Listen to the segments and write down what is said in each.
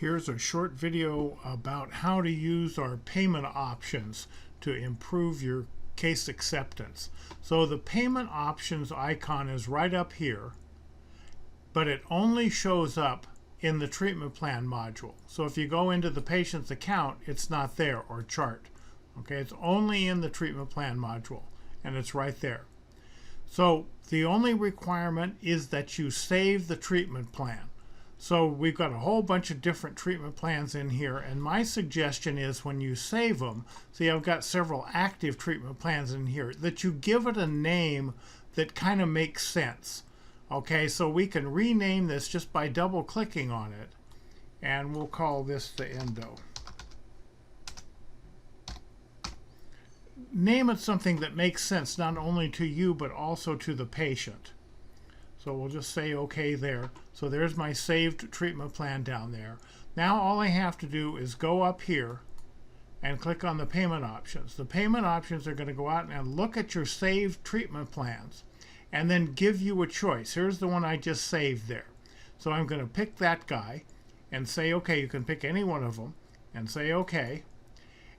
Here's a short video about how to use our payment options to improve your case acceptance. So the payment options icon is right up here, but it only shows up in the treatment plan module. So if you go into the patient's account, it's not there, or chart. Okay, it's only in the treatment plan module, and it's right there. So the only requirement is that you save the treatment plan. So we've got a whole bunch of different treatment plans in here, and my suggestion is when you save them, see, I've got several active treatment plans in here, that you give it a name that kind of makes sense. Okay, so we can rename this just by double clicking on it, and we'll call this the endo. Name it something that makes sense not only to you but also to the patient. So we'll just say OK there. So there's my saved treatment plan down there. Now all I have to do is go up here and click on the payment options. The payment options are going to go out and look at your saved treatment plans and then give you a choice. Here's the one I just saved there. So I'm going to pick that guy and say OK. You can pick any one of them and say OK.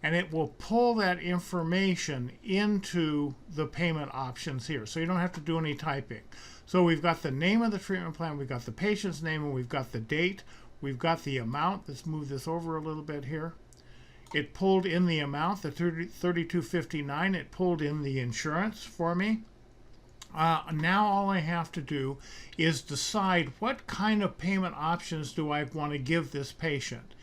And it will pull that information into the payment options here. So you don't have to do any typing. So we've got the name of the treatment plan, we've got the patient's name, and we've got the date. We've got the amount. Let's move this over a little bit here. It pulled in the amount, the $32.59. It pulled in the insurance for me. Now all I have to do is decide what kind of payment options do I want to give this patient.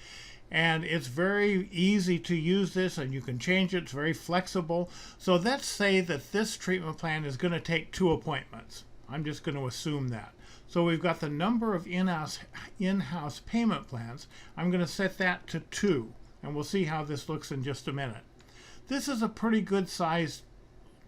And it's very easy to use this, and you can change it. It's very flexible. So let's say that this treatment plan is going to take 2 appointments. I'm just going to assume that. So we've got the number of in-house payment plans. I'm going to set that to 2, and we'll see how this looks in just a minute. This is a pretty good sized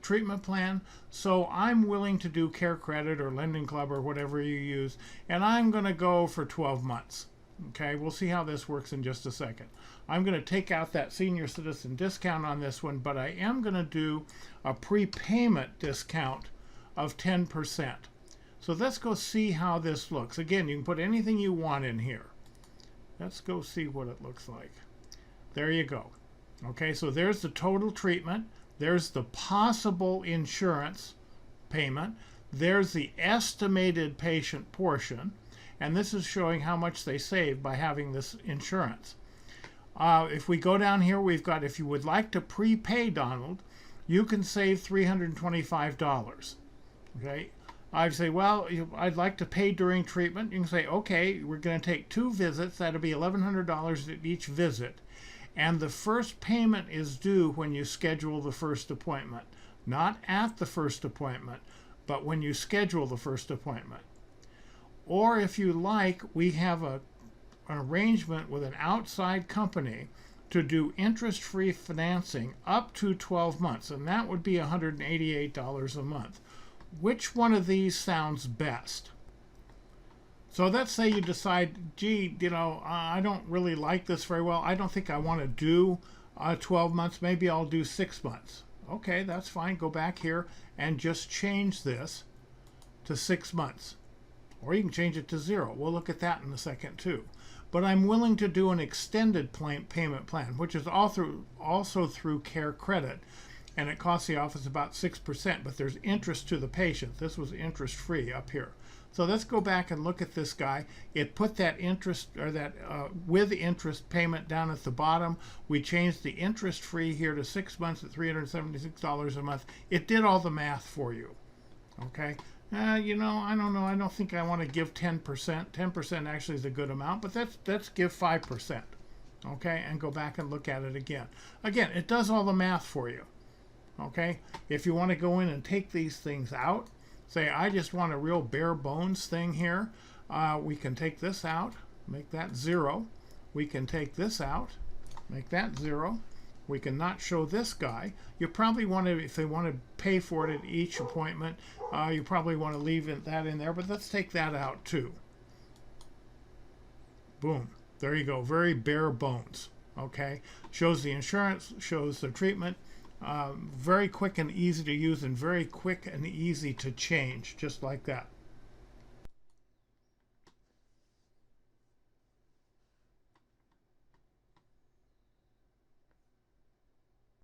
treatment plan, so I'm willing to do Care Credit or Lending Club or whatever you use, and I'm going to go for 12 months. Okay, we'll see how this works in just a second. I'm going to take out that senior citizen discount on this one, but I am going to do a prepayment discount of 10%. So let's go see how this looks. Again, you can put anything you want in here. Let's go see what it looks like. There you go. Okay, so there's the total treatment. There's the possible insurance payment. There's the estimated patient portion. And this is showing how much they save by having this insurance. If we go down here, we've got, if you would like to prepay, Donald, you can save $325. Okay, I say, well, I'd like to pay during treatment. You can say, okay, we're going to take 2 visits. That'll be $1,100 at each visit. And the first payment is due when you schedule the first appointment. Not at the first appointment, but when you schedule the first appointment. Or if you like, we have an arrangement with an outside company to do interest-free financing up to 12 months, and that would be $188 a month. Which one of these sounds best? So let's say you decide, gee, I don't really like this very well. I don't think I want to do 12 months. Maybe I'll do 6 months. Okay, that's fine. Go back here and just change this to 6 months. Or you can change it to 0. We'll look at that in a second too. But I'm willing to do an extended payment plan, which is also through Care Credit. And it costs the office about 6%, but there's interest to the patient. This was interest-free up here. So let's go back and look at this guy. It put that interest, or that with interest payment down at the bottom. We changed the interest-free here to 6 months at $376 a month. It did all the math for you. Okay. I don't know. I don't think I want to give 10%. 10% actually is a good amount, but let's give 5%. Okay, and go back and look at it again. Again, it does all the math for you. Okay, if you want to go in and take these things out, say I just want a real bare bones thing here, we can take this out, make that 0. We can take this out, make that 0. We can not show this guy. You probably want to, if they want to pay for it at each appointment, you probably want to leave that in there, but let's take that out too. Boom. There you go. Very bare bones. Okay. Shows the insurance, shows the treatment. Very quick and easy to use, and very quick and easy to change, just like that.